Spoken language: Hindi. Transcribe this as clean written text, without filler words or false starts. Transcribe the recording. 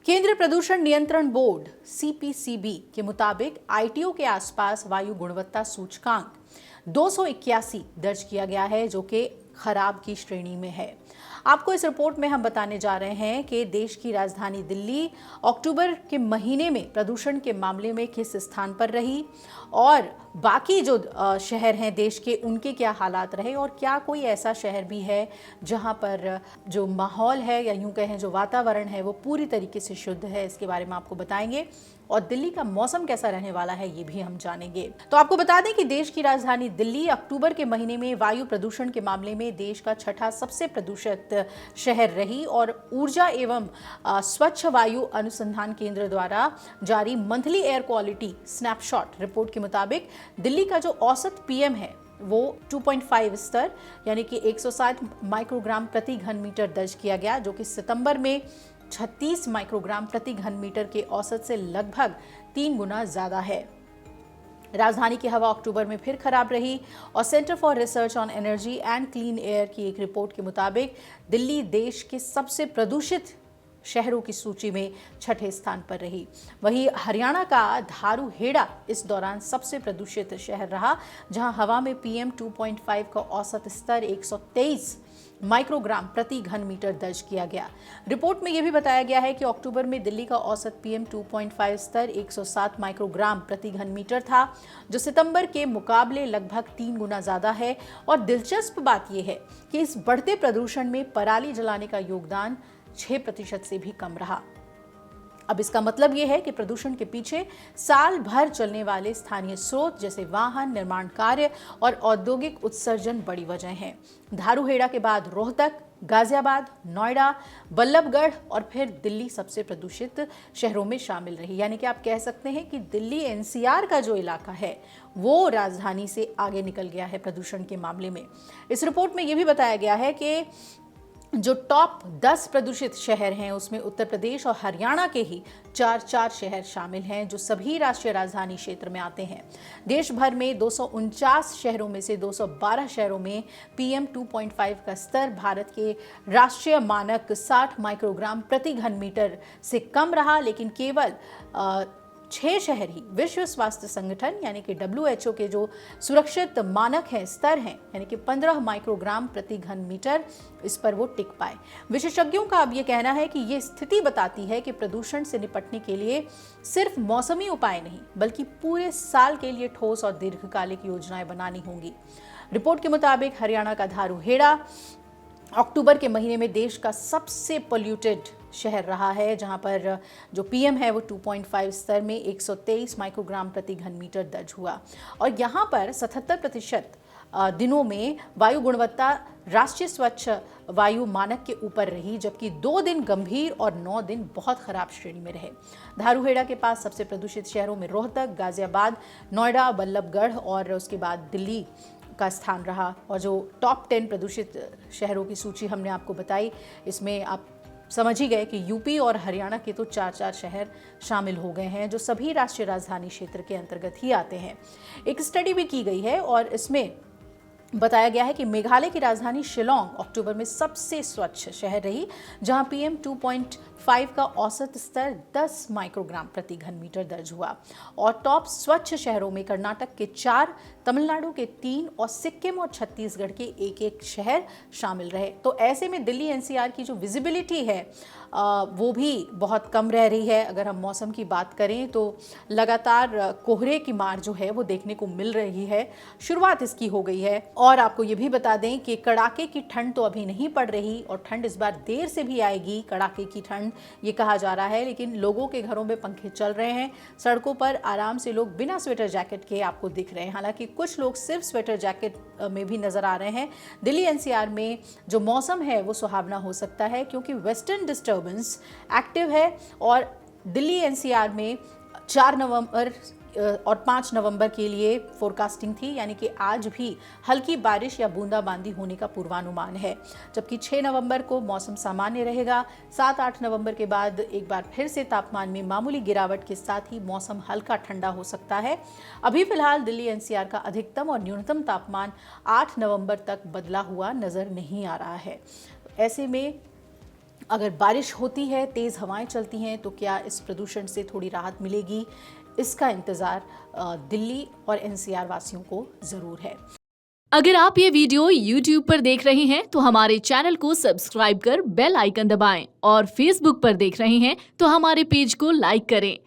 केंद्रीय प्रदूषण नियंत्रण बोर्ड सीपीसीबी के मुताबिक आईटीओ के आसपास वायु गुणवत्ता सूचकांक 281 दर्ज किया गया है, जो कि खराब की श्रेणी में है। आपको इस रिपोर्ट में हम बताने जा रहे हैं कि देश की राजधानी दिल्ली अक्टूबर के महीने में प्रदूषण के मामले में किस स्थान पर रही और बाकी जो शहर हैं देश के, उनके क्या हालात रहे और क्या कोई ऐसा शहर भी है जहां पर जो माहौल है या यूं कहें जो वातावरण है वो पूरी तरीके से शुद्ध है। इसके बारे में आपको बताएंगे और दिल्ली का मौसम कैसा रहने वाला है ये भी हम जानेंगे। तो आपको बता दें कि देश की राजधानी दिल्ली अक्टूबर के महीने में वायु प्रदूषण के मामले में देश का छठा सबसे प्रदूषित शहर रही और ऊर्जा एवं स्वच्छ वायु अनुसंधान केंद्र द्वारा जारी monthly air quality snapshot report के मुताबिक दिल्ली का जो औसत पीएम है वो 2.5 स्तर यानी कि 160 माइक्रोग्राम प्रति घन मीटर दर्ज किया गया, जो कि सितंबर में 36 माइक्रोग्राम प्रति घन मीटर के औसत से लगभग 3 गुना ज्यादा है। राजधानी की हवा अक्टूबर में फिर खराब रही और centre for research on energy and clean air की एक रिपोर्ट के मुताबिक दिल्ली देश के सबसे प्रदूषित शहरों की सूची में छठे स्थान पर रही। वहीं हरियाणा का धारूहेड़ा इस दौरान सबसे प्रदूषित शहर रहा, जहां हवा में पीएम 2.5 का औसत स्तर 123 माइक्रोग्राम प्रति घन मीटर दर्ज किया गया। रिपोर्ट में यह भी बताया गया है कि अक्टूबर में दिल्ली का औसत पीएम 2.5 स्तर 107 माइक्रोग्राम प्रति घन मीटर था, जो सितंबर के मुकाबले लगभग 3 गुना ज्यादा है। और दिलचस्प बात यह है कि इस बढ़ते प्रदूषण में पराली जलाने का योगदान 6% से भी कम रहा। अब इसका मतलब यह है कि प्रदूषण के पीछे साल भर चलने वाले स्थानीय स्रोत जैसे वाहन, निर्माण कार्य और औद्योगिक उत्सर्जन बड़ी वजह हैं। धारूहेड़ा के बाद रोहतक, गाजियाबाद, नोएडा, बल्लभगढ़ और फिर दिल्ली सबसे प्रदूषित शहरों में शामिल रही। यानी कि आप कह सकते हैं कि दिल्ली एनसीआर का जो इलाका है वो राजधानी से आगे निकल गया है प्रदूषण के मामले में। इस रिपोर्ट में यह भी बताया गया है कि जो टॉप 10 प्रदूषित शहर हैं उसमें उत्तर प्रदेश और हरियाणा के ही 4 शहर शामिल हैं, जो सभी राष्ट्रीय राजधानी क्षेत्र में आते हैं। देश भर में 249 शहरों में से 212 शहरों में पीएम 2.5 का स्तर भारत के राष्ट्रीय मानक 60 माइक्रोग्राम प्रति घन मीटर से कम रहा, लेकिन केवल 6 शहर ही विश्व स्वास्थ्य संगठन यानी कि WHO के जो सुरक्षित मानक हैं, स्तर हैं, यानी कि 15 माइक्रोग्राम प्रति घन मीटर, इस पर वो टिक पाए। विशेषज्ञों का अब ये कहना है कि ये स्थिति बताती है कि प्रदूषण से निपटने के लिए सिर्फ मौसमी उपाय नहीं बल्कि पूरे साल के लिए ठोस और दीर्घकालिक योजनाएं बनानी होंगी। रिपोर्ट के मुताबिक हरियाणा का धारूहेड़ा अक्टूबर के महीने में देश का सबसे पोल्यूटेड शहर रहा है, जहां पर जो पीएम है वो 2.5 स्तर में 123 माइक्रोग्राम प्रति घन मीटर दर्ज हुआ और यहां पर 77% दिनों में वायु गुणवत्ता राष्ट्रीय स्वच्छ वायु मानक के ऊपर रही, जबकि 2 दिन गंभीर और 9 दिन बहुत खराब श्रेणी में रहे। धारूहेड़ा के पास सबसे प्रदूषित शहरों में रोहतक, गाजियाबाद, नोएडा, बल्लभगढ़ और उसके बाद दिल्ली का स्थान रहा। और जो टॉप 10 प्रदूषित शहरों की सूची हमने आपको बताई, इसमें आप समझ ही गए कि यूपी और हरियाणा के तो 4 शहर शामिल हो गए हैं, जो सभी राष्ट्रीय राजधानी क्षेत्र के अंतर्गत ही आते हैं। एक स्टडी भी की गई है और इसमें बताया गया है कि मेघालय की राजधानी शिलोंग अक्टूबर में सबसे स्वच्छ शहर रही, जहां पीएम 2.5 का औसत स्तर 10 माइक्रोग्राम प्रति घन मीटर दर्ज हुआ। और टॉप स्वच्छ शहरों में कर्नाटक के 4, तमिलनाडु के 3 और सिक्किम और छत्तीसगढ़ के 1 शहर शामिल रहे। तो ऐसे में दिल्ली एनसीआर की जो विजिबिलिटी है वो भी बहुत कम रह रही है। अगर हम मौसम की बात करें तो लगातार कोहरे की मार जो है वो देखने को मिल रही है। शुरुआत इसकी हो गई है और आपको ये भी बता दें कि कड़ाके की ठंड तो अभी नहीं पड़ रही और ठंड इस बार देर से भी आएगी, कड़ाके की ठंड ये कहा जा रहा है, लेकिन लोगों के घरों में पंखे चल रहे हैं। सड़कों पर आराम से लोग बिना स्वेटर जैकेट के आपको दिख रहे हैं, हालांकि कुछ लोग सिर्फ स्वेटर जैकेट में भी नजर आ रहे हैं। दिल्ली एनसीआर में जो मौसम है वो सुहावना हो सकता है क्योंकि वेस्टर्न डिस्टर्बेंस एक्टिव है और दिल्ली एनसीआर में 4 नवंबर और 5 नवंबर के लिए फोरकास्टिंग थी, यानी कि आज भी हल्की बारिश या बूंदाबांदी होने का पूर्वानुमान है, जबकि 6 नवंबर को मौसम सामान्य रहेगा। 7-8 नवंबर के बाद एक बार फिर से तापमान में मामूली गिरावट के साथ ही मौसम हल्का ठंडा हो सकता है। अभी फिलहाल दिल्ली एनसीआर का अधिकतम और न्यूनतम तापमान 8 नवंबर तक बदला हुआ नजर नहीं आ रहा है। ऐसे में अगर बारिश होती है, तेज़ हवाएं चलती हैं, तो क्या इस प्रदूषण से थोड़ी राहत मिलेगी? इसका इंतज़ार दिल्ली और एनसीआर वासियों को ज़रूर है। अगर आप ये वीडियो YouTube पर देख रहे हैं तो हमारे चैनल को सब्सक्राइब कर बेल आइकन दबाएं और Facebook पर देख रहे हैं तो हमारे पेज को लाइक करें।